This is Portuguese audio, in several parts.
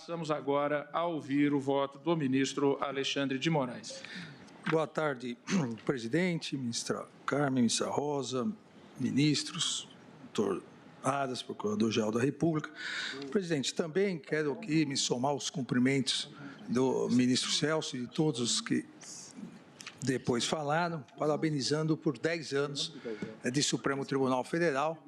Passamos agora a ouvir o voto do ministro Alexandre de Moraes. Boa tarde, presidente, ministra Carmen, ministra Rosa, ministros, doutor Aras, procurador-geral da República. Presidente, também quero aqui me somar aos cumprimentos do ministro Celso e de todos os que depois falaram, parabenizando por 10 anos de Supremo Tribunal Federal.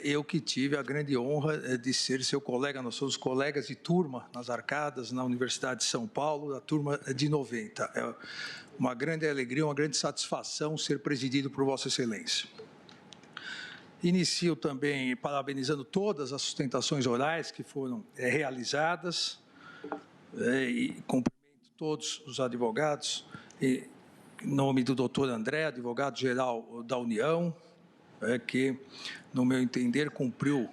Eu que tive a grande honra de ser seu colega, nós somos colegas de turma nas Arcadas, na Universidade de São Paulo, da turma de 90. É uma grande alegria, uma grande satisfação ser presidido por Vossa Excelência. Inicio também parabenizando todas as sustentações orais que foram realizadas e cumprimento todos os advogados, em nome do doutor André, advogado-geral da União, que, no meu entender, cumpriu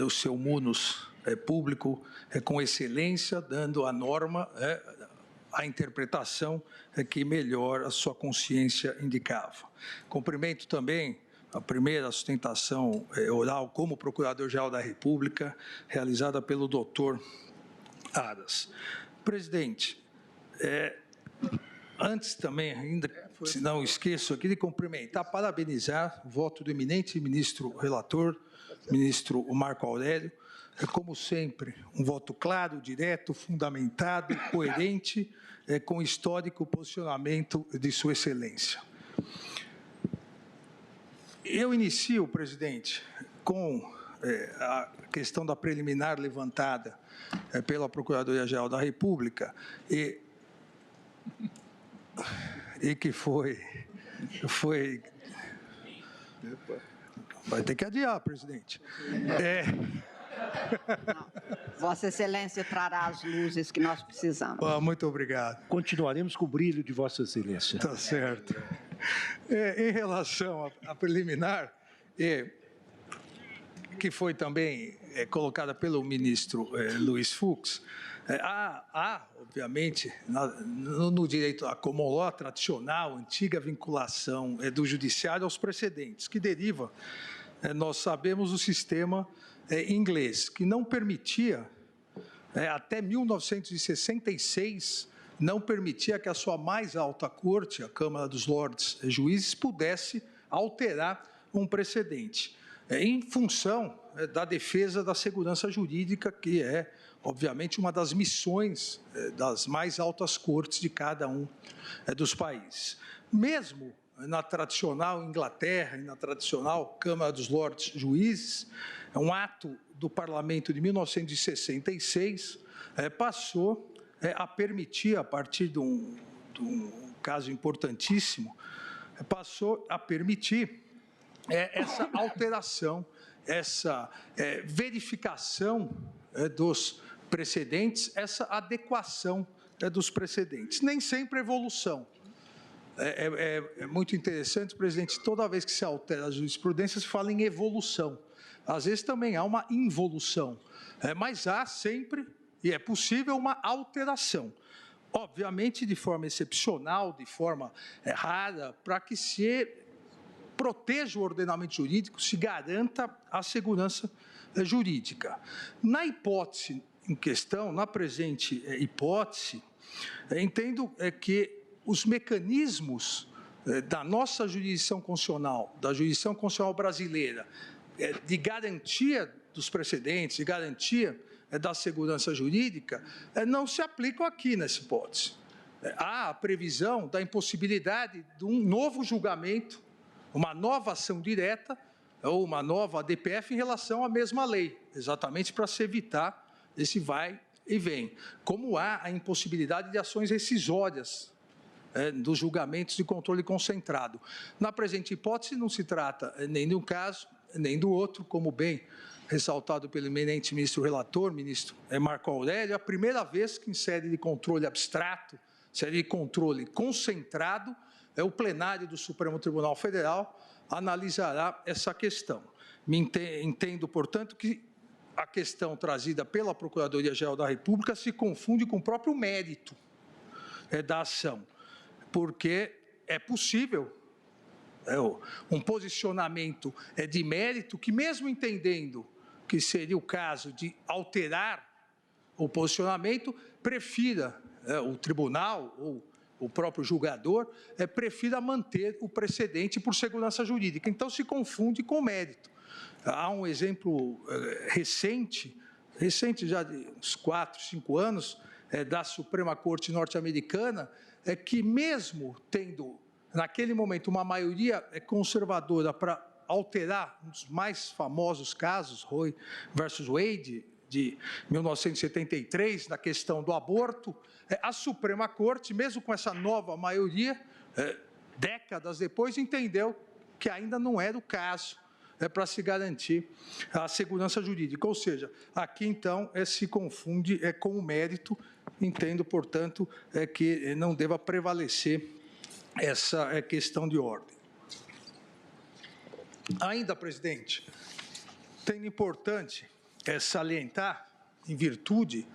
o seu munus público com excelência, dando à norma a interpretação que melhor a sua consciência indicava. Cumprimento também a primeira sustentação oral como Procurador-Geral da República, realizada pelo doutor Aras. Presidente, antes também, ainda, se não esqueço aqui de cumprimentar, parabenizar o voto do eminente ministro relator, ministro Marco Aurélio, como sempre, um voto claro, direto, fundamentado, coerente, com histórico posicionamento de Sua Excelência. Eu inicio, presidente, com a questão da preliminar levantada pela Procuradoria-Geral da República e que foi... Vai ter que adiar, presidente. Vossa Excelência trará as luzes que nós precisamos. Muito obrigado. Continuaremos com o brilho de Vossa Excelência. Tá certo. Em relação à preliminar, que foi também colocada pelo ministro Luiz Fux, há, obviamente, no direito à common law tradicional, antiga vinculação do judiciário aos precedentes, que deriva, nós sabemos, do sistema inglês, que não permitia, até 1966, não permitia que a sua mais alta corte, a Câmara dos Lordes Juízes, pudesse alterar um precedente, em função da defesa da segurança jurídica, que é, obviamente, uma das missões das mais altas cortes de cada um dos países. Mesmo na tradicional Inglaterra e na tradicional Câmara dos Lordes Juízes, um ato do Parlamento de 1966 passou a permitir, a partir de um caso importantíssimo, passou a permitir essa alteração, essa verificação dos precedentes, essa adequação dos precedentes. Nem sempre evolução. É muito interessante, presidente, toda vez que se altera a jurisprudência, se fala em evolução. Às vezes também há uma involução, mas há sempre, e é possível, uma alteração. Obviamente, de forma excepcional, de forma rara, para que se proteja o ordenamento jurídico, se garanta a segurança jurídica. Na hipótese em questão, na presente hipótese, entendo que os mecanismos da nossa jurisdição constitucional, da jurisdição constitucional brasileira, de garantia dos precedentes, de garantia da segurança jurídica, não se aplicam aqui nessa hipótese. Há a previsão da impossibilidade de um novo julgamento, uma nova ação direta ou uma nova DPF em relação à mesma lei, exatamente para se evitar esse vai e vem. Como há a impossibilidade de ações rescisórias dos julgamentos de controle concentrado. Na presente hipótese, não se trata nem de um caso, nem do outro, como bem ressaltado pelo eminente ministro relator, ministro Marco Aurélio, a primeira vez que em sede de controle abstrato, sede de controle concentrado, o plenário do Supremo Tribunal Federal analisará essa questão. Entendo, portanto, que a questão trazida pela Procuradoria-Geral da República se confunde com o próprio mérito da ação, porque é possível um posicionamento de mérito que, mesmo entendendo que seria o caso de alterar o posicionamento, prefira, o tribunal ou o próprio julgador, prefira manter o precedente por segurança jurídica. Então, se confunde com mérito. Há um exemplo recente já de uns 4, 5 anos, da Suprema Corte norte-americana, que mesmo tendo, naquele momento, uma maioria conservadora para alterar um dos mais famosos casos, Roe versus Wade, de 1973, na questão do aborto, a Suprema Corte, mesmo com essa nova maioria, décadas depois, entendeu que ainda não era o caso para se garantir a segurança jurídica. Ou seja, aqui, então, se confunde com o mérito, entendo, portanto, que não deva prevalecer essa questão de ordem. Ainda, presidente, tem importante salientar, em virtude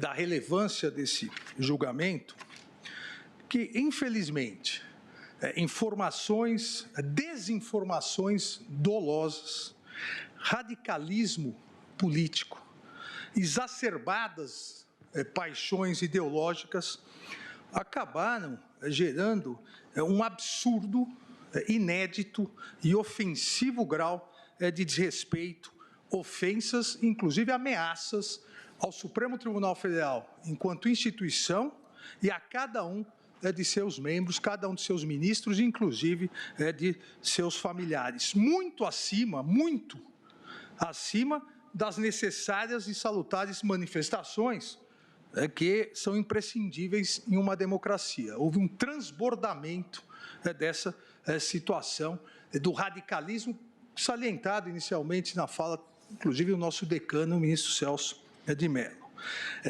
da relevância desse julgamento, que, infelizmente, desinformações dolosas, radicalismo político, exacerbadas paixões ideológicas, acabaram gerando um absurdo, inédito e ofensivo grau de desrespeito, ofensas, inclusive ameaças ao Supremo Tribunal Federal enquanto instituição e a cada um de seus membros, cada um de seus ministros, inclusive de seus familiares. Muito acima das necessárias e salutares manifestações que são imprescindíveis em uma democracia. Houve um transbordamento dessa situação do radicalismo salientado inicialmente na fala, inclusive, do nosso decano, o ministro Celso de Mello.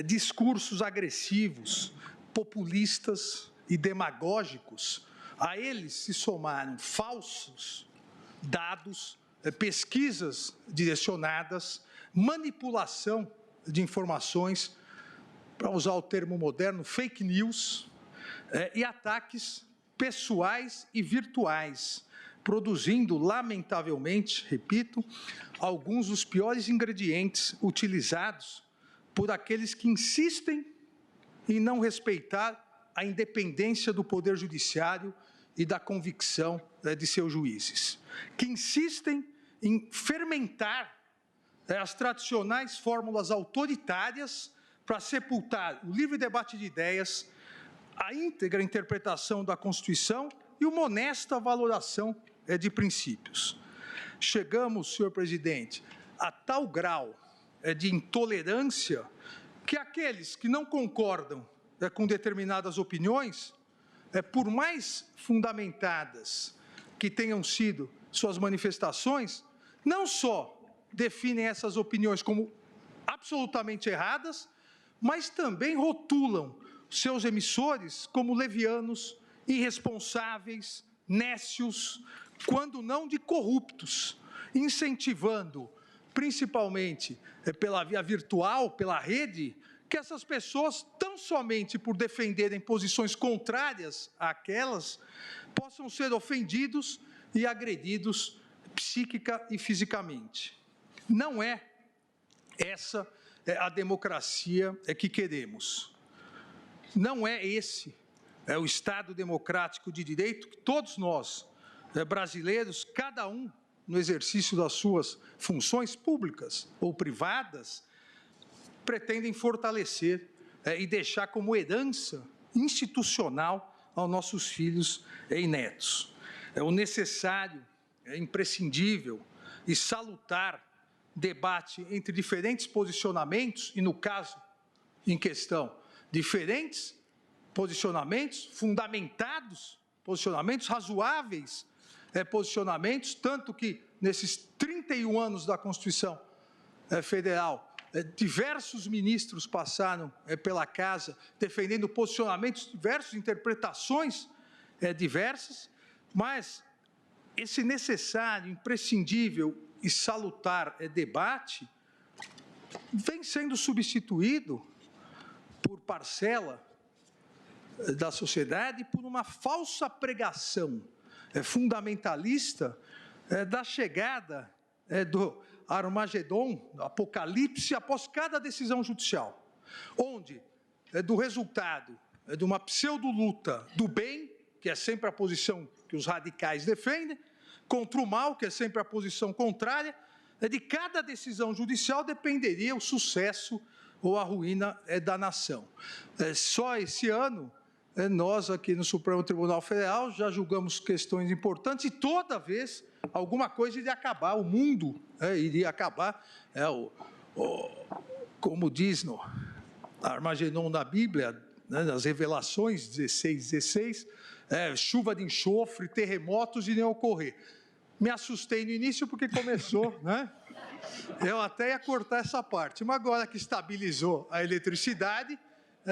Discursos agressivos, populistas e demagógicos, a eles se somaram falsos dados, pesquisas direcionadas, manipulação de informações, para usar o termo moderno, fake news, e ataques pessoais e virtuais, produzindo, lamentavelmente, repito, alguns dos piores ingredientes utilizados por aqueles que insistem em não respeitar a independência do Poder Judiciário e da convicção de seus juízes, que insistem em fermentar as tradicionais fórmulas autoritárias para sepultar o livre debate de ideias, a íntegra interpretação da Constituição e uma honesta valoração de princípios. Chegamos, senhor presidente, a tal grau de intolerância que aqueles que não concordam com determinadas opiniões, por mais fundamentadas que tenham sido suas manifestações, não só definem essas opiniões como absolutamente erradas, mas também rotulam seus emissores como levianos, irresponsáveis, nécios, quando não de corruptos, incentivando, principalmente pela via virtual, pela rede, que essas pessoas, tão somente por defenderem posições contrárias àquelas, possam ser ofendidos e agredidos psíquica e fisicamente. Não é essa a democracia que queremos. Não é esse o Estado democrático de direito que todos nós, brasileiros, cada um no exercício das suas funções públicas ou privadas, pretendem fortalecer e deixar como herança institucional aos nossos filhos e netos. O necessário, imprescindível e salutar debate entre diferentes posicionamentos, e no caso em questão, diferentes posicionamentos fundamentados, posicionamentos razoáveis, posicionamentos, tanto que nesses 31 anos da Constituição Federal, diversos ministros passaram pela casa defendendo posicionamentos diversos, interpretações diversas, mas esse necessário, imprescindível e salutar debate vem sendo substituído por parcela da sociedade por uma falsa pregação fundamentalista da chegada do Armagedon, do Apocalipse, após cada decisão judicial. onde do resultado de uma pseudo-luta do bem, que é sempre a posição que os radicais defendem, contra o mal, que é sempre a posição contrária, de cada decisão judicial dependeria o sucesso ou a ruína da nação. Só esse ano, nós aqui no Supremo Tribunal Federal já julgamos questões importantes e toda vez alguma coisa iria acabar, o mundo iria acabar. Como diz no Armagedon da Bíblia, nas Revelações 16, chuva de enxofre, terremotos iriam ocorrer. Me assustei no início porque começou, né? Eu até ia cortar essa parte, mas agora que estabilizou a eletricidade,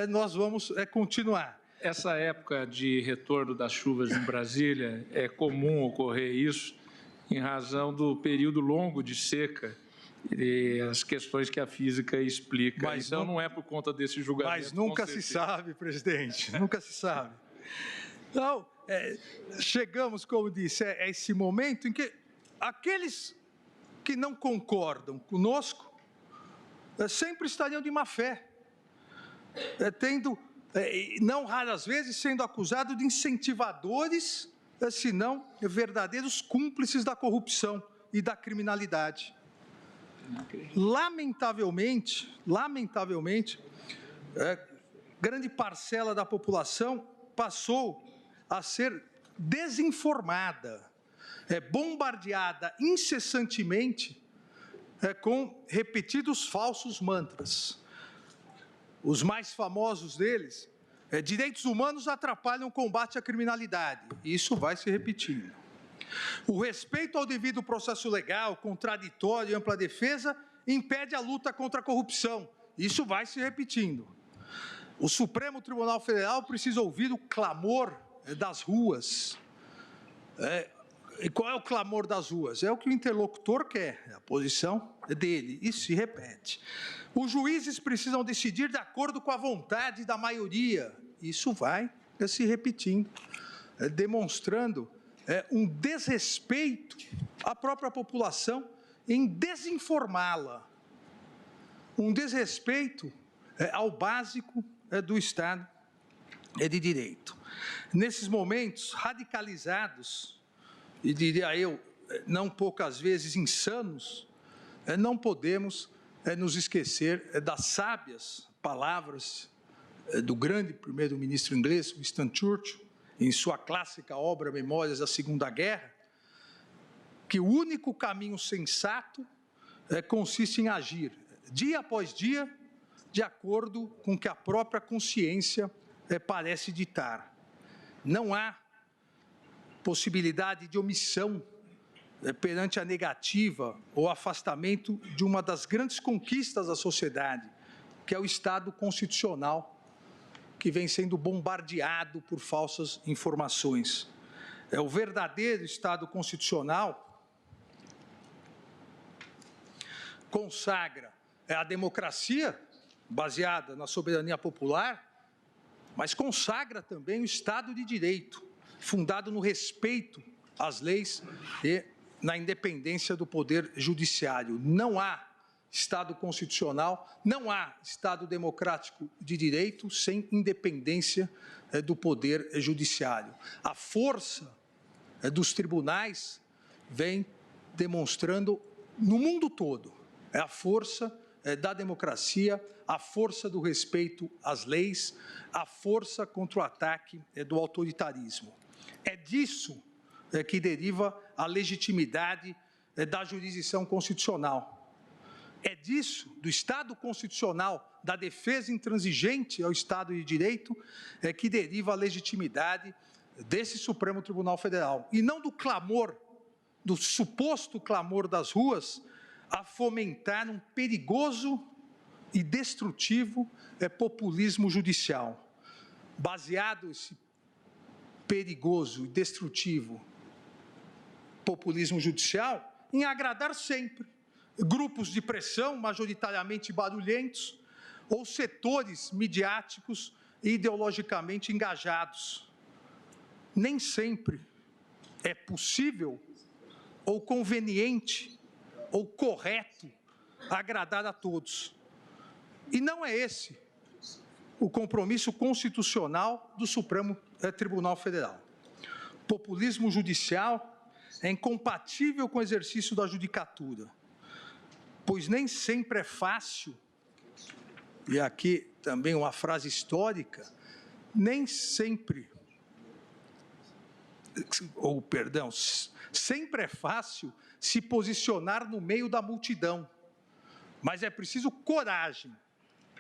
nós vamos continuar. Essa época de retorno das chuvas em Brasília, é comum ocorrer isso em razão do período longo de seca e as questões que a física explica. Mas então, não é por conta desse julgamento. Mas nunca se sabe, presidente, nunca se sabe. Então, chegamos, como disse, a esse momento em que aqueles que não concordam conosco sempre estariam de má fé, não raras vezes sendo acusados de incentivadores, se não verdadeiros cúmplices da corrupção e da criminalidade. Lamentavelmente, grande parcela da população passou a ser desinformada, bombardeada incessantemente com repetidos falsos mantras. Os mais famosos deles, direitos humanos atrapalham o combate à criminalidade. Isso vai se repetindo. O respeito ao devido processo legal, contraditório e ampla defesa impede a luta contra a corrupção. Isso vai se repetindo. O Supremo Tribunal Federal precisa ouvir o clamor das ruas. E qual é o clamor das ruas? É o que o interlocutor quer, a posição dele, e se repete. Os juízes precisam decidir de acordo com a vontade da maioria. Isso vai se repetindo, demonstrando um desrespeito à própria população em desinformá-la, um desrespeito ao básico do Estado de Direito. Nesses momentos radicalizados, e diria eu, não poucas vezes insanos, não podemos nos esquecer das sábias palavras do grande primeiro-ministro inglês, Winston Churchill, em sua clássica obra Memórias da Segunda Guerra, que o único caminho sensato consiste em agir, dia após dia, de acordo com o que a própria consciência parece ditar. Não há possibilidade de omissão perante a negativa ou afastamento de uma das grandes conquistas da sociedade, que é o Estado constitucional, que vem sendo bombardeado por falsas informações. O verdadeiro Estado constitucional consagra a democracia baseada na soberania popular, mas consagra também o Estado de Direito, fundado no respeito às leis e na independência do Poder Judiciário. Não há Estado constitucional, não há Estado democrático de direito sem independência do Poder Judiciário. A força dos tribunais vem demonstrando no mundo todo a força da democracia, a força do respeito às leis, a força contra o ataque do autoritarismo. É disso que deriva a legitimidade da jurisdição constitucional. É disso, do Estado constitucional, da defesa intransigente ao Estado de Direito, que deriva a legitimidade desse Supremo Tribunal Federal. E não do clamor, do suposto clamor das ruas, a fomentar um perigoso e destrutivo populismo judicial. Baseado esse perigoso e destrutivo populismo judicial em agradar sempre grupos de pressão majoritariamente barulhentos ou setores midiáticos e ideologicamente engajados. Nem sempre é possível ou conveniente ou correto agradar a todos. E não é esse o compromisso constitucional do Supremo Tribunal Federal. Populismo judicial é incompatível com o exercício da judicatura, pois nem sempre é fácil, e aqui também uma frase histórica, sempre é fácil se posicionar no meio da multidão, mas é preciso coragem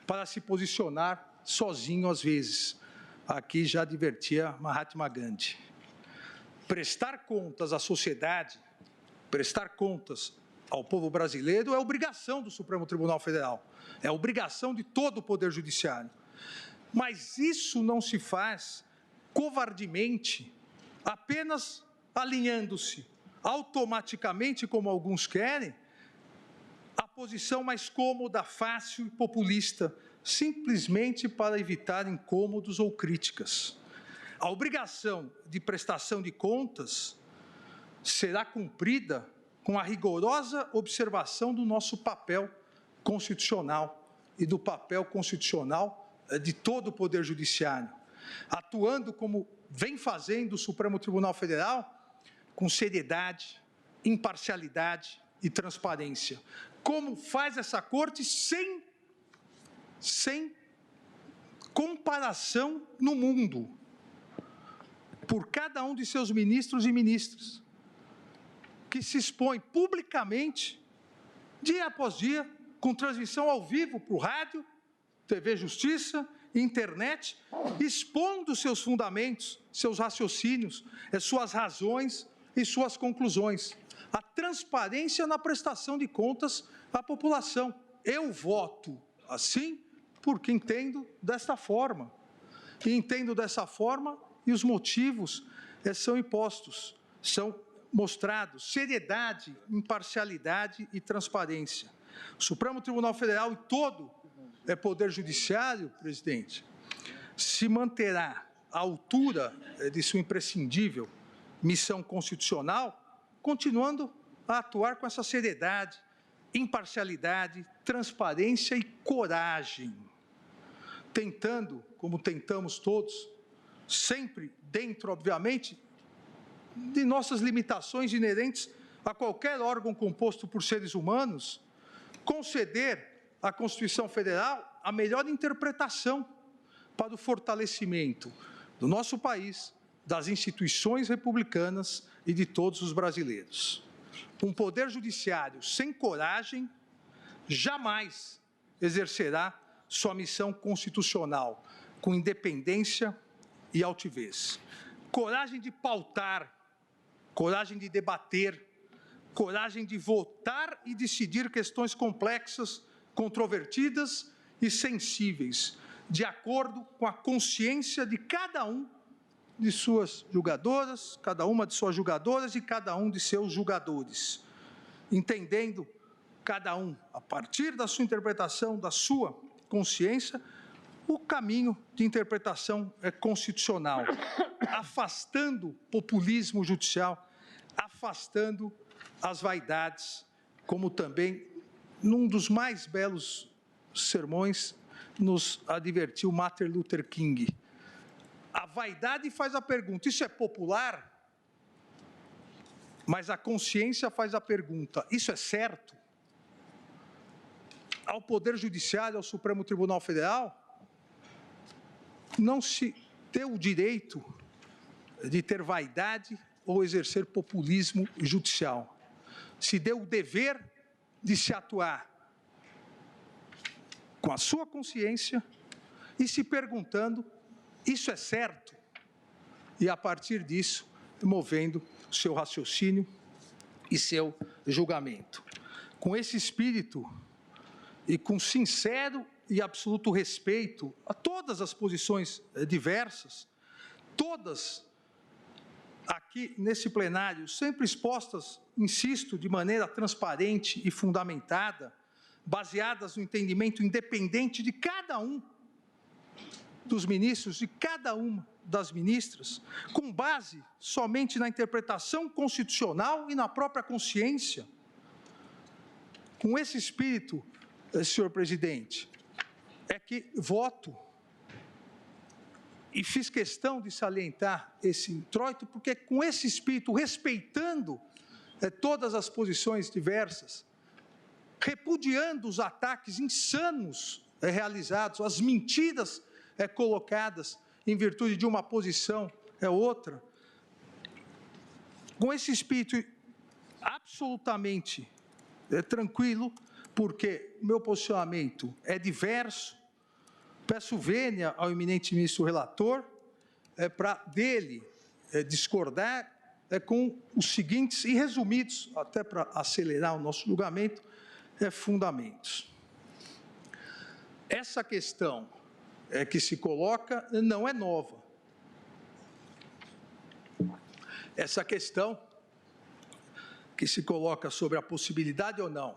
para se posicionar sozinho às vezes. Aqui já advertia Mahatma Gandhi. Prestar contas à sociedade, prestar contas ao povo brasileiro é obrigação do Supremo Tribunal Federal, é obrigação de todo o Poder Judiciário. Mas isso não se faz covardemente, apenas alinhando-se automaticamente, como alguns querem, à posição mais cômoda, fácil e populista, simplesmente para evitar incômodos ou críticas. A obrigação de prestação de contas será cumprida com a rigorosa observação do nosso papel constitucional e do papel constitucional de todo o Poder Judiciário, atuando como vem fazendo o Supremo Tribunal Federal, com seriedade, imparcialidade e transparência. Como faz essa Corte sem comparação no mundo, por cada um de seus ministros e ministras, que se expõe publicamente, dia após dia, com transmissão ao vivo para o rádio, TV Justiça, internet, expondo seus fundamentos, seus raciocínios, suas razões e suas conclusões. A transparência na prestação de contas à população. Eu voto assim porque entendo desta forma. E entendo dessa forma e os motivos são impostos, são mostrados. Seriedade, imparcialidade e transparência. O Supremo Tribunal Federal e todo o Poder Judiciário, presidente, se manterá à altura de sua imprescindível missão constitucional, continuando a atuar com essa seriedade, imparcialidade, transparência e coragem, tentando, como tentamos todos, sempre dentro, obviamente, de nossas limitações inerentes a qualquer órgão composto por seres humanos, conceder à Constituição Federal a melhor interpretação para o fortalecimento do nosso país, das instituições republicanas e de todos os brasileiros. Um Poder Judiciário sem coragem jamais exercerá sua missão constitucional com independência e altivez. Coragem de pautar, coragem de debater, coragem de votar e decidir questões complexas, controvertidas e sensíveis, de acordo com a consciência de cada um de suas julgadoras, cada uma de suas julgadoras e cada um de seus julgadores, entendendo cada um, a partir da sua interpretação, da sua consciência, o caminho de interpretação constitucional, afastando o populismo judicial, afastando as vaidades, como também, num dos mais belos sermões, nos advertiu Martin Luther King. A vaidade faz a pergunta, isso é popular? Mas a consciência faz a pergunta, isso é certo? Ao Poder Judiciário, ao Supremo Tribunal Federal, não se deu o direito de ter vaidade ou exercer populismo judicial. Se deu o dever de se atuar com a sua consciência e se perguntando, isso é certo? E a partir disso, movendo seu raciocínio e seu julgamento. Com esse espírito e com sincero e absoluto respeito a todas as posições diversas, todas aqui nesse plenário, sempre expostas, insisto, de maneira transparente e fundamentada, baseadas no entendimento independente de cada um dos ministros, de cada uma das ministras, com base somente na interpretação constitucional e na própria consciência. Com esse espírito, senhor presidente, é que voto E fiz questão de salientar esse introito, porque com esse espírito, respeitando todas as posições diversas, repudiando os ataques insanos realizados, as mentiras colocadas em virtude de uma posição outra, com esse espírito absolutamente tranquilo, porque o meu posicionamento é diverso, peço vênia ao eminente ministro relator para dele discordar com os seguintes e resumidos, até para acelerar o nosso julgamento, fundamentos. Essa questão que se coloca não é nova. Essa questão que se coloca sobre a possibilidade ou não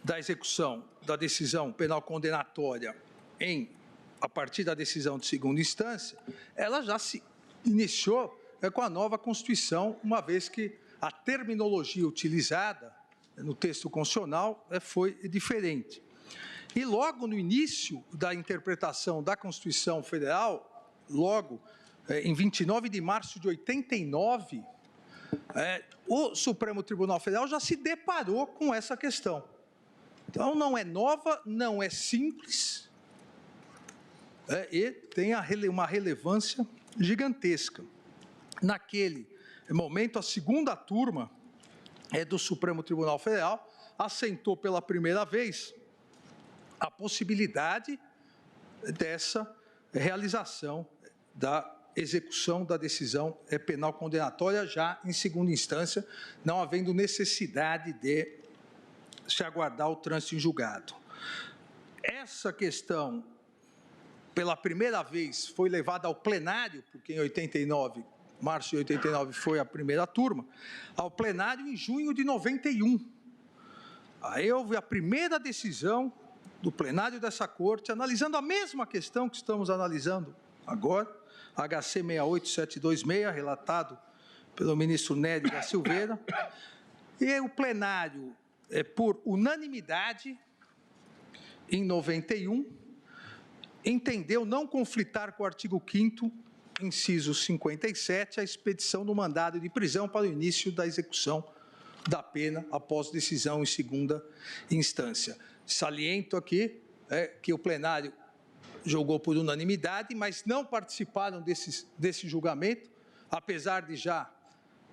da execução da decisão penal condenatória a partir da decisão de segunda instância, ela já se iniciou com a nova Constituição, uma vez que a terminologia utilizada no texto constitucional foi diferente. E logo no início da interpretação da Constituição Federal, logo em 29 de março de 89, o Supremo Tribunal Federal já se deparou com essa questão. Então, não é nova, não é simples, e tem uma relevância gigantesca. Naquele momento, a segunda turma do Supremo Tribunal Federal assentou pela primeira vez a possibilidade dessa realização da execução da decisão penal condenatória já em segunda instância, não havendo necessidade de se aguardar o trânsito em julgado. Essa questão, pela primeira vez, foi levada ao plenário, porque em 89, março de 89 foi a primeira turma, ao plenário em junho de 91. Aí houve a primeira decisão do plenário dessa corte, analisando a mesma questão que estamos analisando agora, HC 68726, relatado pelo ministro Nery da Silveira, e o plenário, por unanimidade, em 91, entendeu não conflitar com o artigo 5º, inciso 57, a expedição do mandado de prisão para o início da execução da pena após decisão em segunda instância. Saliento aqui que o plenário julgou por unanimidade, mas não participaram desse julgamento, apesar de já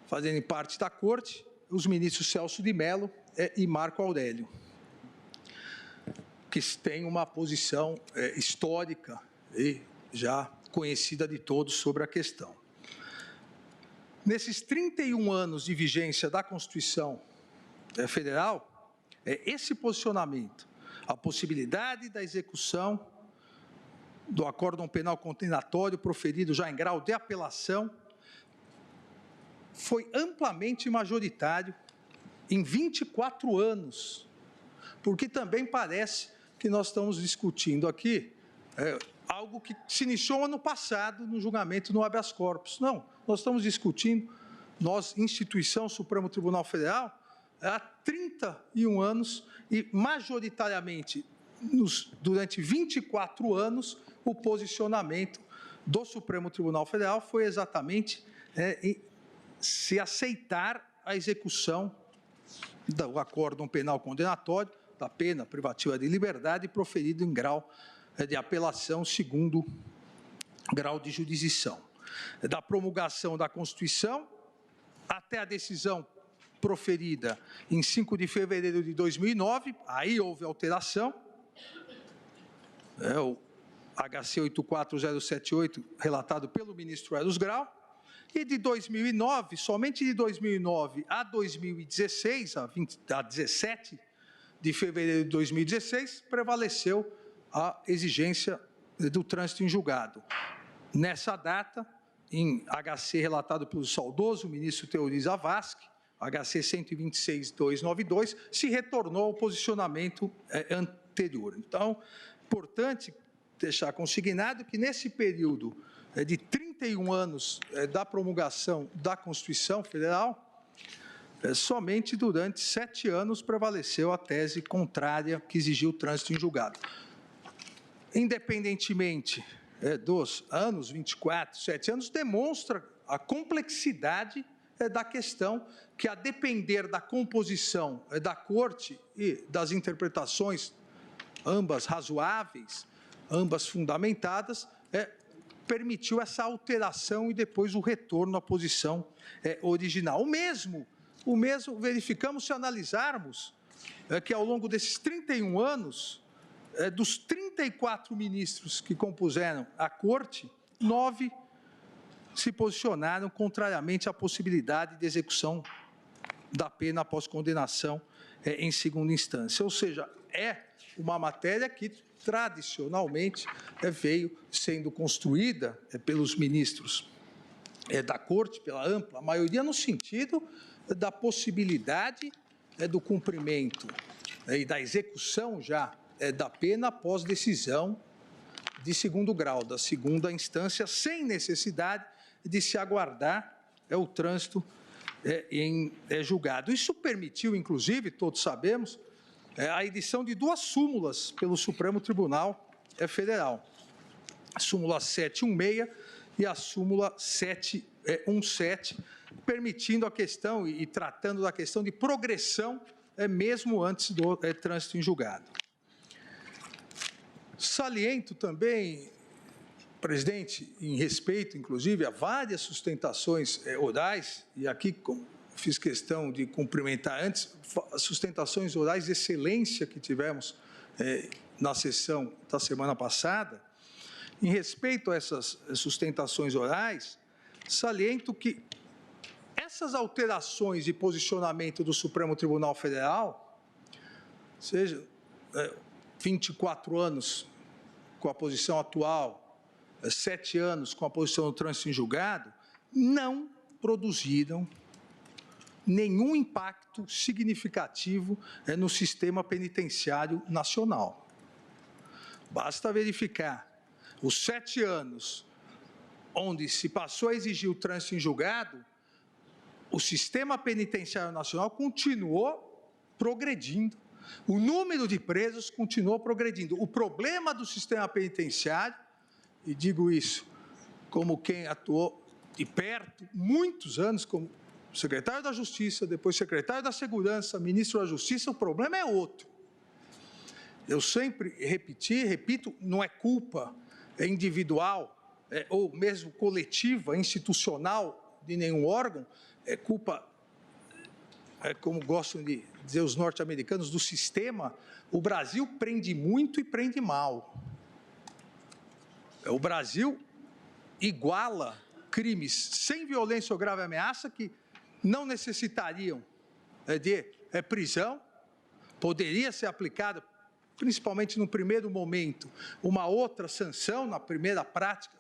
fazerem parte da corte, os ministros Celso de Mello e Marco Aurélio, que têm uma posição histórica e já conhecida de todos sobre a questão. Nesses 31 anos de vigência da Constituição Federal, esse posicionamento, a possibilidade da execução do acórdão penal condenatório proferido já em grau de apelação, foi amplamente majoritário em 24 anos, porque também parece que nós estamos discutindo aqui algo que se iniciou ano passado no julgamento no habeas corpus. Não, nós estamos discutindo, nós, instituição Supremo Tribunal Federal, há 31 anos e, majoritariamente, durante 24 anos, o posicionamento do Supremo Tribunal Federal foi exatamente se aceitar a execução do acórdão penal condenatório, da pena privativa de liberdade, proferido em grau de apelação, segundo grau de jurisdição. Da promulgação da Constituição até a decisão proferida em 5 de fevereiro de 2009, aí houve alteração, o HC 84078, relatado pelo ministro Eros Grau, e de 2009, somente de 2009 a 2016, a 17 de fevereiro de 2016, prevaleceu a exigência do trânsito em julgado. Nessa data, em HC relatado pelo saudoso ministro Teori Zavascki, HC 126.292, se retornou ao posicionamento anterior. Então, importante deixar consignado que nesse período de 31 anos da promulgação da Constituição Federal, somente durante 7 anos prevaleceu a tese contrária que exigiu o trânsito em julgado. Independentemente dos anos 24, 7 anos, demonstra a complexidade da questão, que, a depender da composição da Corte e das interpretações, ambas razoáveis, ambas fundamentadas, permitiu essa alteração e depois o retorno à posição original. O mesmo verificamos se analisarmos que, ao longo desses 31 anos, dos 34 ministros que compuseram a Corte, 9 se posicionaram contrariamente à possibilidade de execução da pena após condenação em segunda instância. Ou seja, é uma matéria que, tradicionalmente, veio sendo construída pelos ministros da Corte, pela ampla maioria, no sentido da possibilidade do cumprimento e da execução já da pena após decisão de segundo grau, da segunda instância, sem necessidade de se aguardar o trânsito em julgado. Isso permitiu, inclusive, todos sabemos, a edição de 2 súmulas pelo Supremo Tribunal Federal, a súmula 716 e a súmula 717, permitindo a questão e tratando da questão de progressão mesmo antes do trânsito em julgado. Saliento também, presidente, em respeito, inclusive, a várias sustentações orais, e aqui fiz questão de cumprimentar antes, sustentações orais de excelência que tivemos na sessão da semana passada. Em respeito a essas sustentações orais, saliento que essas alterações de posicionamento do Supremo Tribunal Federal, seja 24 anos com a posição atual, 7 anos com a posição do trânsito em julgado, não produziram nenhum impacto significativo no sistema penitenciário nacional. Basta verificar os 7 anos onde se passou a exigir o trânsito em julgado, o sistema penitenciário nacional continuou progredindo, o número de presos continuou progredindo. O problema do sistema penitenciário, e digo isso como quem atuou de perto, muitos anos, como secretário da Justiça, depois secretário da Segurança, ministro da Justiça, o problema é outro. Eu sempre repito, não é culpa individual ou mesmo coletiva, institucional de nenhum órgão, é culpa, como gostam de dizer os norte-americanos, do sistema. O Brasil prende muito e prende mal. O Brasil iguala crimes sem violência ou grave ameaça que não necessitariam de prisão, poderia ser aplicada, principalmente no primeiro momento, uma outra sanção na primeira prática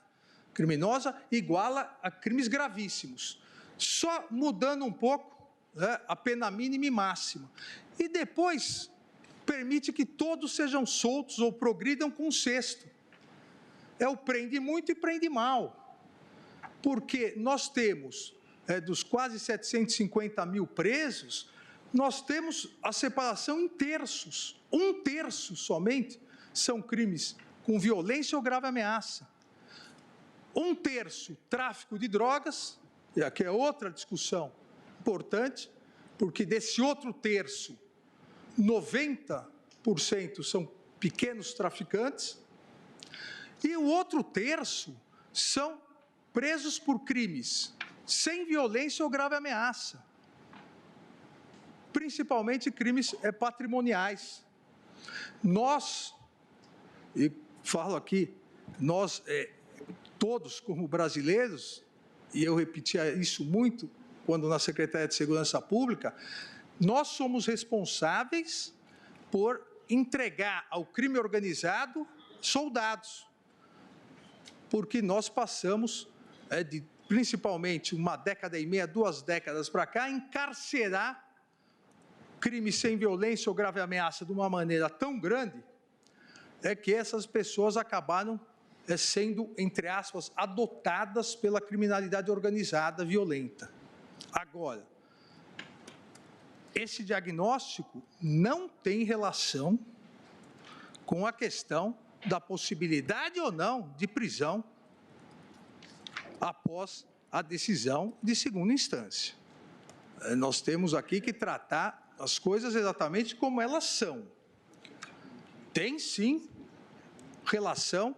criminosa, iguala a crimes gravíssimos, só mudando um pouco a pena mínima e máxima. E depois permite que todos sejam soltos ou progridam com o sexto. É o prende muito e prende mal, porque nós temos, dos quase 750 mil presos, nós temos a separação em terços. 1/3 somente são crimes com violência ou grave ameaça. 1/3 tráfico de drogas, e aqui é outra discussão importante, porque desse outro terço, 90% são pequenos traficantes, e o outro terço são presos por crimes sem violência ou grave ameaça, principalmente crimes patrimoniais. Nós, e falo aqui, nós todos como brasileiros, e eu repetia isso muito quando na Secretaria de Segurança Pública, nós somos responsáveis por entregar ao crime organizado soldados, porque nós passamos, principalmente 1,5 décadas, 2 décadas para cá, a encarcerar crimes sem violência ou grave ameaça de uma maneira tão grande, que essas pessoas acabaram sendo, entre aspas, adotadas pela criminalidade organizada violenta. Agora, esse diagnóstico não tem relação com a questão da possibilidade ou não de prisão após a decisão de segunda instância. Nós temos aqui que tratar as coisas exatamente como elas são. Tem, sim, relação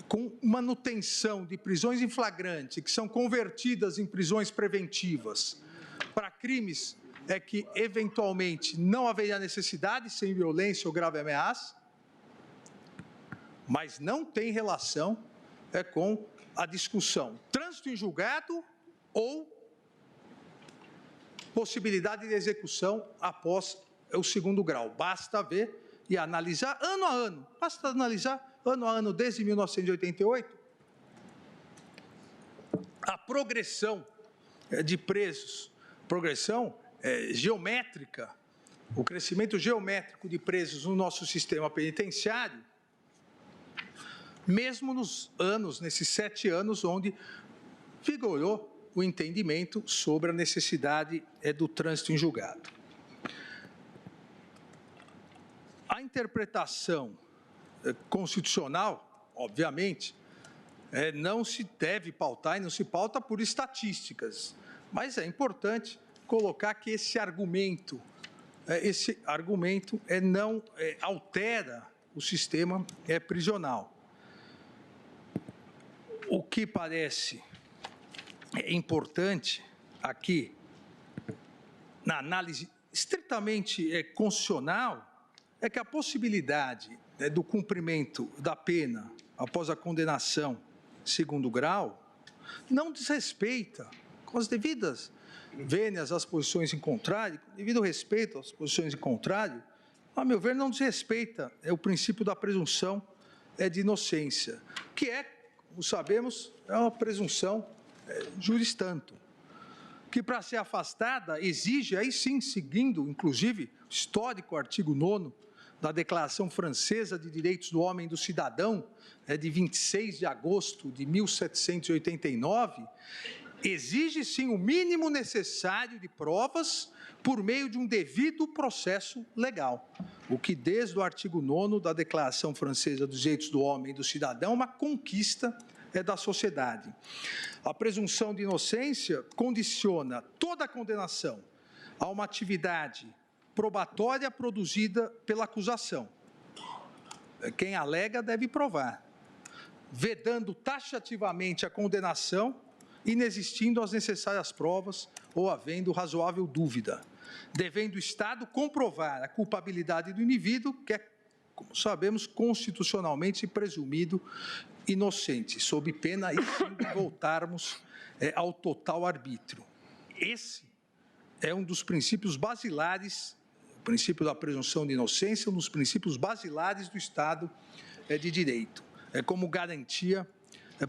com manutenção de prisões em flagrante, que são convertidas em prisões preventivas para crimes que, eventualmente, não haveria necessidade, sem violência ou grave ameaça, mas não tem relação com a discussão trânsito em julgado ou possibilidade de execução após o segundo grau. Basta ver e analisar ano a ano. Basta analisar ano a ano desde 1988 a progressão de presos, progressão geométrica, o crescimento geométrico de presos no nosso sistema penitenciário, mesmo nesses 7 anos onde vigorou o entendimento sobre a necessidade do trânsito em julgado. A interpretação constitucional, obviamente, não se deve pautar e não se pauta por estatísticas, mas é importante colocar que esse argumento não altera o sistema prisional. O que parece importante aqui, na análise estritamente constitucional, é que a possibilidade do cumprimento da pena após a condenação em segundo grau não desrespeita, com as devidas vênias às posições em contrário, devido ao respeito às posições em contrário, a meu ver, não desrespeita o princípio da presunção de inocência, que como sabemos, é uma presunção juris tanto, que para ser afastada exige, aí sim, seguindo, inclusive, o histórico artigo 9º da Declaração Francesa de Direitos do Homem e do Cidadão, de 26 de agosto de 1789, exige sim o mínimo necessário de provas por meio de um devido processo legal, o que desde o artigo 9º da Declaração Francesa dos Direitos do Homem e do Cidadão é uma conquista da sociedade. A presunção de inocência condiciona toda a condenação a uma atividade probatória produzida pela acusação. Quem alega deve provar, vedando taxativamente a condenação, inexistindo as necessárias provas ou havendo razoável dúvida, devendo o Estado comprovar a culpabilidade do indivíduo, que é, como sabemos, constitucionalmente presumido inocente, sob pena aí sim de voltarmos ao total arbítrio. Esse é um dos princípios basilares, o princípio da presunção de inocência, um dos princípios basilares do Estado de Direito, como garantia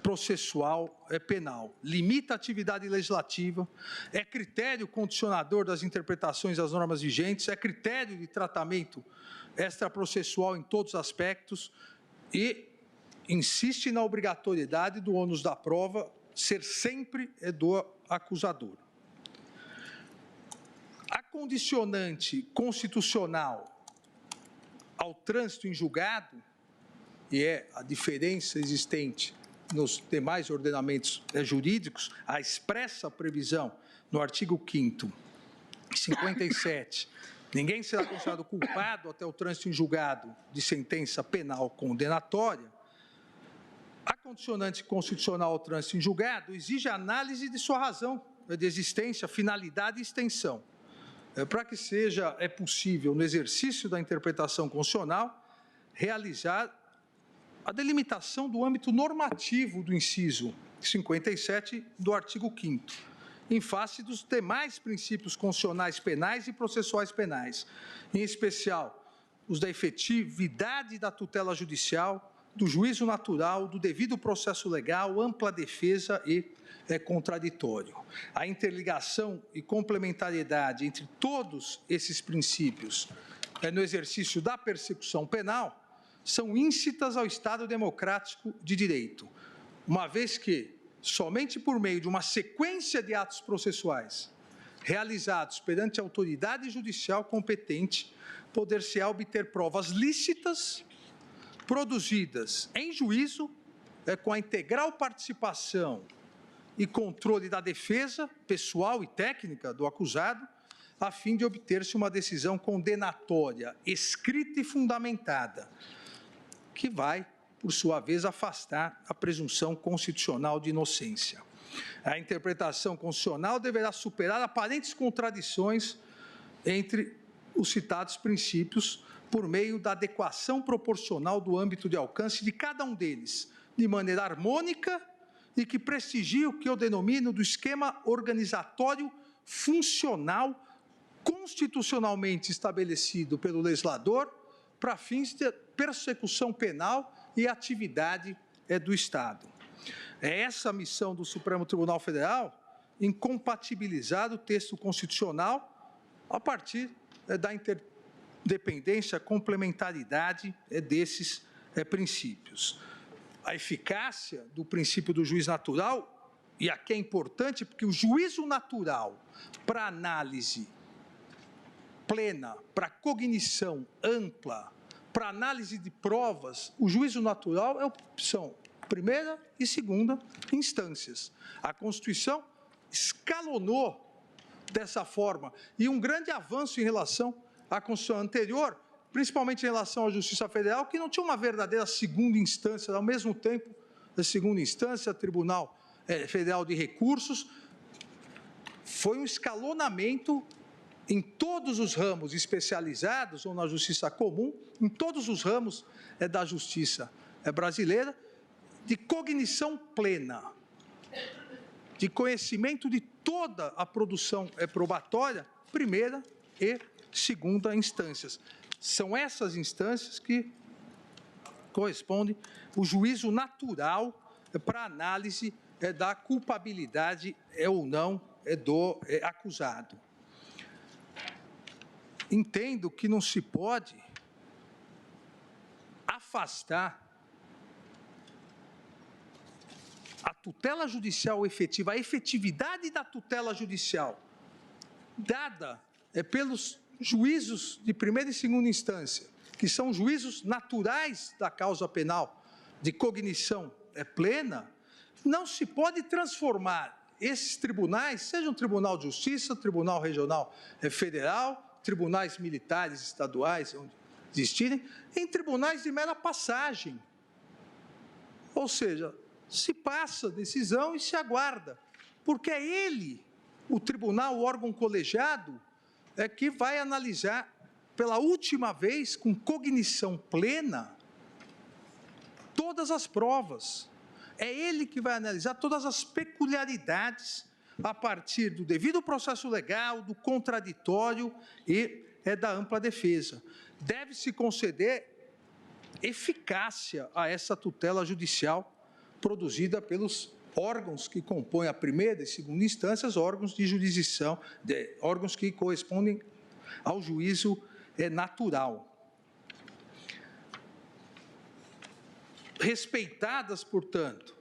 processual penal. Limita a atividade legislativa, é critério condicionador das interpretações das normas vigentes, é critério de tratamento extraprocessual em todos os aspectos e insiste na obrigatoriedade do ônus da prova ser sempre do acusador. A condicionante constitucional ao trânsito em julgado, e é a diferença existente nos demais ordenamentos jurídicos, a expressa previsão no artigo 5º, 57, ninguém será considerado culpado até o trânsito em julgado de sentença penal condenatória. A condicionante constitucional ao trânsito em julgado exige análise de sua razão de existência, finalidade e extensão. Para que seja possível, no exercício da interpretação constitucional, realizar a delimitação do âmbito normativo do inciso 57 do artigo 5º, em face dos demais princípios constitucionais penais e processuais penais, em especial os da efetividade da tutela judicial, do juízo natural, do devido processo legal, ampla defesa e contraditório. A interligação e complementariedade entre todos esses princípios no exercício da persecução penal são íncitas ao Estado democrático de direito, uma vez que, somente por meio de uma sequência de atos processuais realizados perante a autoridade judicial competente, poder-se-á obter provas lícitas produzidas em juízo, com a integral participação e controle da defesa pessoal e técnica do acusado, a fim de obter-se uma decisão condenatória, escrita e fundamentada, que vai, por sua vez, afastar a presunção constitucional de inocência. A interpretação constitucional deverá superar aparentes contradições entre os citados princípios por meio da adequação proporcional do âmbito de alcance de cada um deles, de maneira harmônica e que prestigie o que eu denomino do esquema organizatório funcional constitucionalmente estabelecido pelo legislador para fins de persecução penal e atividade do Estado. É essa a missão do Supremo Tribunal Federal, incompatibilizar o texto constitucional a partir da interdependência, complementaridade desses princípios. A eficácia do princípio do juiz natural, e aqui é importante porque o juízo natural para análise plena, para cognição ampla, para análise de provas, o juízo natural é opção primeira e segunda instâncias. A Constituição escalonou dessa forma, e um grande avanço em relação à Constituição anterior, principalmente em relação à Justiça Federal, que não tinha uma verdadeira segunda instância, ao mesmo tempo, a segunda instância, Tribunal Federal de Recursos, foi um escalonamento em todos os ramos especializados, ou na justiça comum, em todos os ramos da justiça brasileira, de cognição plena, de conhecimento de toda a produção probatória, primeira e segunda instâncias. São essas instâncias que correspondem o juízo natural para análise da culpabilidade ou não do acusado. Entendo que não se pode afastar a tutela judicial efetiva, a efetividade da tutela judicial dada pelos juízos de primeira e segunda instância, que são juízos naturais da causa penal, de cognição plena, não se pode transformar esses tribunais, seja um tribunal de justiça, tribunal regional federal, tribunais militares estaduais, onde existirem, em tribunais de mera passagem. Ou seja, se passa decisão e se aguarda, porque é ele, o tribunal, o órgão colegiado, que vai analisar pela última vez, com cognição plena, todas as provas. É ele que vai analisar todas as peculiaridades a partir do devido processo legal, do contraditório e da ampla defesa. Deve-se conceder eficácia a essa tutela judicial produzida pelos órgãos que compõem a primeira e segunda instâncias, órgãos de jurisdição, órgãos que correspondem ao juízo natural. Respeitadas, portanto,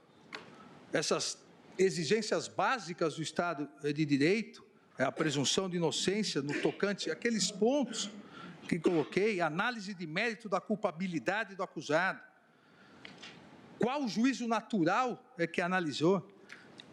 essas exigências básicas do Estado de Direito, a presunção de inocência no tocante àqueles pontos que coloquei, análise de mérito da culpabilidade do acusado, qual o juízo natural que analisou,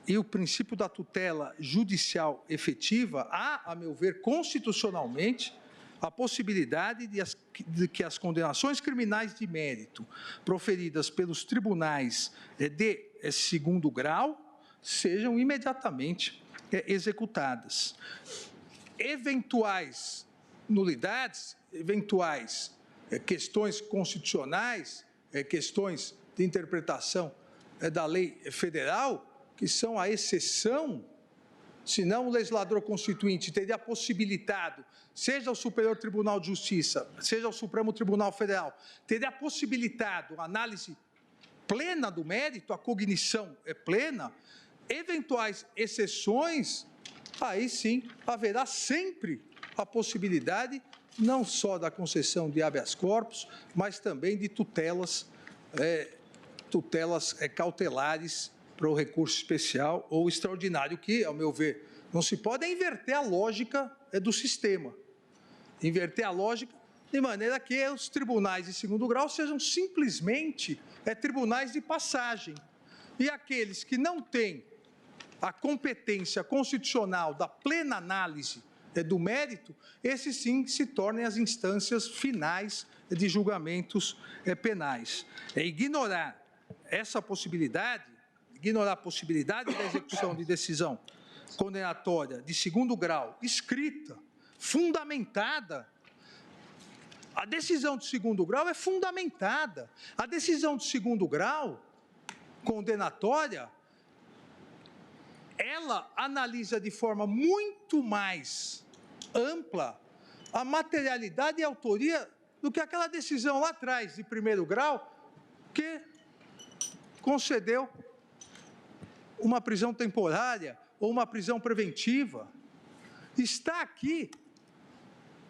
e o princípio da tutela judicial efetiva, há, a meu ver, constitucionalmente, a possibilidade de que as condenações criminais de mérito proferidas pelos tribunais de segundo grau sejam imediatamente executadas. Eventuais nulidades, eventuais questões constitucionais, questões de interpretação da lei federal, que são a exceção, senão o legislador constituinte teria possibilitado, seja o Superior Tribunal de Justiça, seja o Supremo Tribunal Federal, teria possibilitado a análise plena do mérito, a cognição plena, eventuais exceções, aí sim haverá sempre a possibilidade não só da concessão de habeas corpus, mas também de tutelas cautelares para o recurso especial ou extraordinário, que, ao meu ver, não se pode inverter a lógica do sistema. Inverter a lógica de maneira que os tribunais de segundo grau sejam simplesmente tribunais de passagem. E aqueles que não têm a competência constitucional da plena análise do mérito, esses sim se tornem as instâncias finais de julgamentos penais. Ignorar essa possibilidade, ignorar a possibilidade da execução de decisão condenatória de segundo grau, escrita, fundamentada. A decisão de segundo grau é fundamentada. A decisão de segundo grau condenatória, ela analisa de forma muito mais ampla a materialidade e a autoria do que aquela decisão lá atrás, de primeiro grau, que concedeu uma prisão temporária ou uma prisão preventiva. Está aqui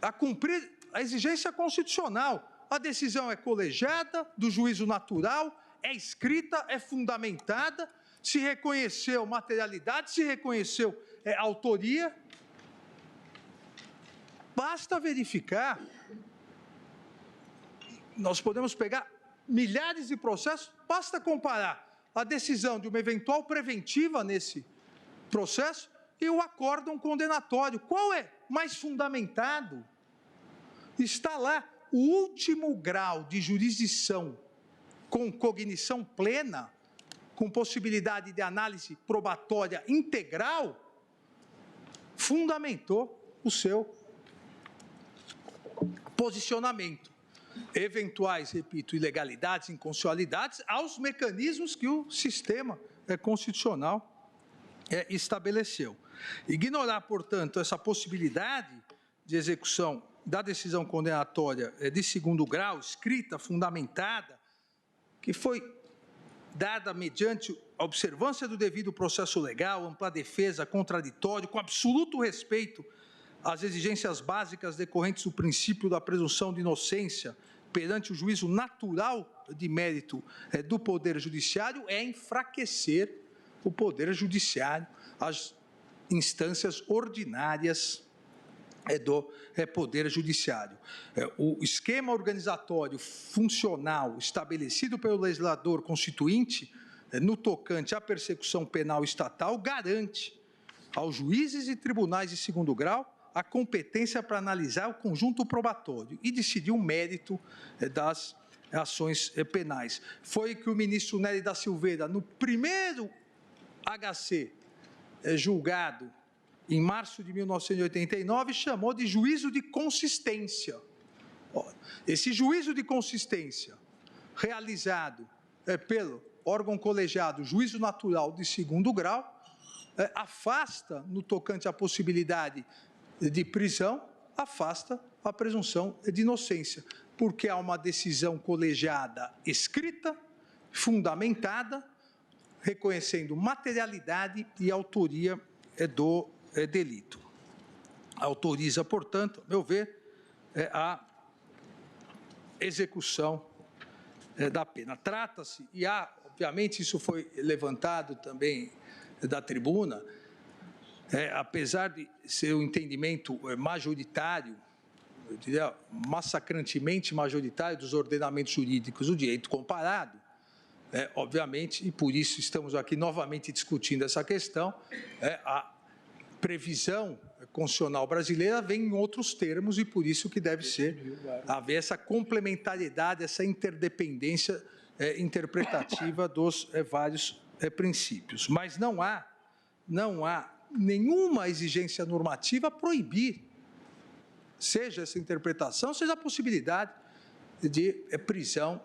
a cumprir a exigência constitucional. A decisão é colegiada, do juízo natural, é escrita, é fundamentada, se reconheceu materialidade, se reconheceu autoria. Basta verificar, nós podemos pegar milhares de processos, basta comparar a decisão de uma eventual preventiva nesse processo e o acórdão condenatório. Qual é mais fundamentado? Está lá o último grau de jurisdição com cognição plena, com possibilidade de análise probatória integral, fundamentou o seu posicionamento. Eventuais, repito, ilegalidades, inconstitucionalidades, aos mecanismos que o sistema constitucional estabeleceu. Ignorar, portanto, essa possibilidade de execução da decisão condenatória de segundo grau, escrita, fundamentada, que foi dada mediante a observância do devido processo legal, ampla defesa, contraditório, com absoluto respeito às exigências básicas decorrentes do princípio da presunção de inocência perante o juízo natural de mérito do Poder Judiciário, é enfraquecer o Poder Judiciário, as instâncias ordinárias do Poder Judiciário. O esquema organizatório funcional estabelecido pelo legislador constituinte no tocante à persecução penal estatal garante aos juízes e tribunais de segundo grau a competência para analisar o conjunto probatório e decidir o mérito das ações penais. Foi que o ministro Nery da Silveira, no primeiro HC julgado em março de 1989, chamou de juízo de consistência. Esse juízo de consistência, realizado pelo órgão colegiado, juízo natural de segundo grau, afasta, no tocante à possibilidade de prisão, afasta a presunção de inocência, porque há uma decisão colegiada escrita, fundamentada, reconhecendo materialidade e autoria do delito. Autoriza, portanto, a meu ver, a execução da pena. Trata-se, e obviamente isso foi levantado também da tribuna, apesar de ser um entendimento majoritário, eu diria massacrantemente majoritário dos ordenamentos jurídicos, o direito comparado, obviamente, e por isso estamos aqui novamente discutindo essa questão, a previsão constitucional brasileira vem em outros termos e por isso que deve haver essa complementariedade, essa interdependência interpretativa dos vários princípios. Mas não há nenhuma exigência normativa a proibir, seja essa interpretação, seja a possibilidade de prisão,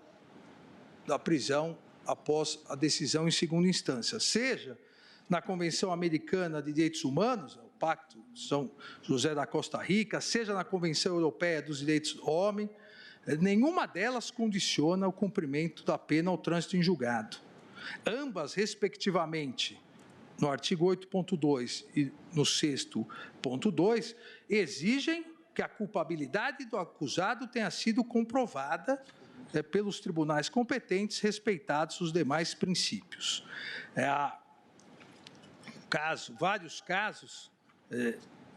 da prisão após a decisão em segunda instância, seja na Convenção Americana de Direitos Humanos, o Pacto de São José da Costa Rica, seja na Convenção Europeia dos Direitos do Homem, nenhuma delas condiciona o cumprimento da pena ao trânsito em julgado. Ambas, respectivamente, no artigo 8.2 e no 6º.2, exigem que a culpabilidade do acusado tenha sido comprovada pelos tribunais competentes, respeitados os demais princípios. Vários casos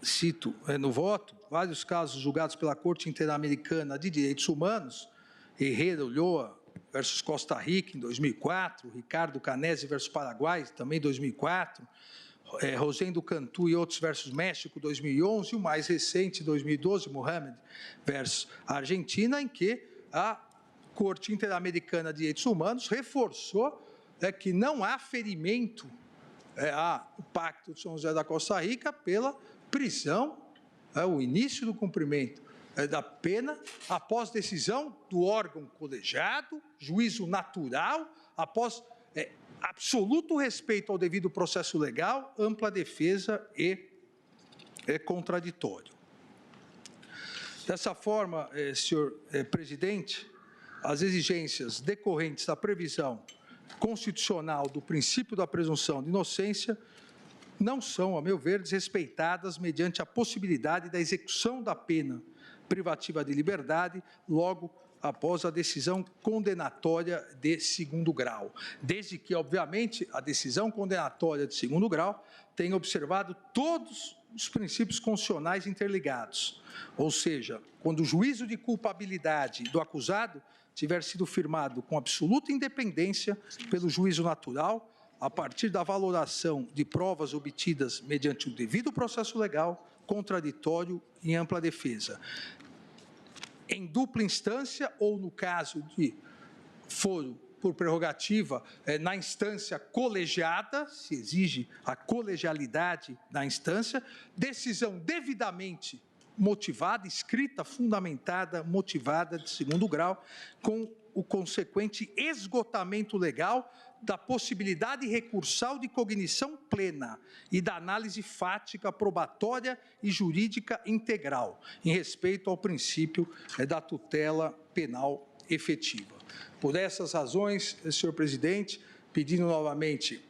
cito no voto, vários casos julgados pela Corte Interamericana de Direitos Humanos, Herrera Ulloa versus Costa Rica, em 2004, Ricardo Canese versus Paraguai, também em 2004, Rosendo Cantu e outros versus México, 2011, e o mais recente, 2012, Mohamed versus Argentina, em que a Corte Interamericana de Direitos Humanos reforçou que não há ferimento ao Pacto de São José da Costa Rica pela prisão, o início do cumprimento da pena após decisão do órgão colegiado, juízo natural, após absoluto respeito ao devido processo legal, ampla defesa e contraditório. Dessa forma, senhor presidente, as exigências decorrentes da previsão constitucional do princípio da presunção de inocência não são, a meu ver, desrespeitadas mediante a possibilidade da execução da pena privativa de liberdade logo após a decisão condenatória de segundo grau, desde que, obviamente, a decisão condenatória de segundo grau tenha observado todos os princípios constitucionais interligados, ou seja, quando o juízo de culpabilidade do acusado tiver sido firmado com absoluta independência pelo juízo natural, a partir da valoração de provas obtidas mediante o devido processo legal, contraditório e ampla defesa. Em dupla instância ou, no caso de foro por prerrogativa, na instância colegiada, se exige a colegialidade da instância, decisão devidamente motivada, escrita, fundamentada, motivada de segundo grau, com o consequente esgotamento legal da possibilidade recursal de cognição plena e da análise fática, probatória e jurídica integral, em respeito ao princípio da tutela penal efetiva. Por essas razões, senhor presidente, pedindo novamente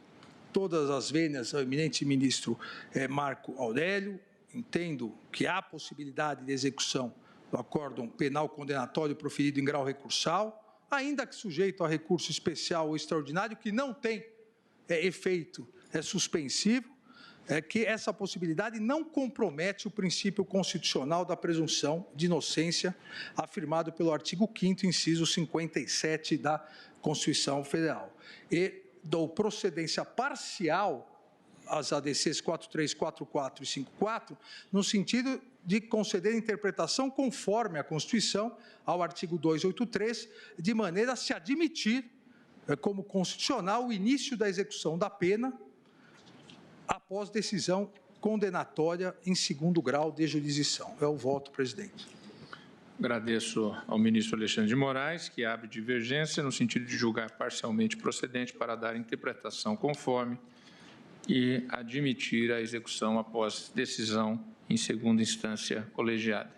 todas as vênias ao eminente ministro Marco Aurélio, entendo que há possibilidade de execução do acórdão penal condenatório proferido em grau recursal, ainda que sujeito a recurso especial ou extraordinário, que não tem efeito suspensivo, que essa possibilidade não compromete o princípio constitucional da presunção de inocência, afirmado pelo artigo 5º, inciso 57 da Constituição Federal. E dou procedência parcial às ADCs 43, 44 e 54, no sentido de conceder interpretação conforme a Constituição ao artigo 283, de maneira a se admitir como constitucional o início da execução da pena após decisão condenatória em segundo grau de jurisdição. É o voto, presidente. Agradeço ao ministro Alexandre de Moraes, que abre divergência no sentido de julgar parcialmente procedente para dar interpretação conforme e admitir a execução após decisão em segunda instância colegiada.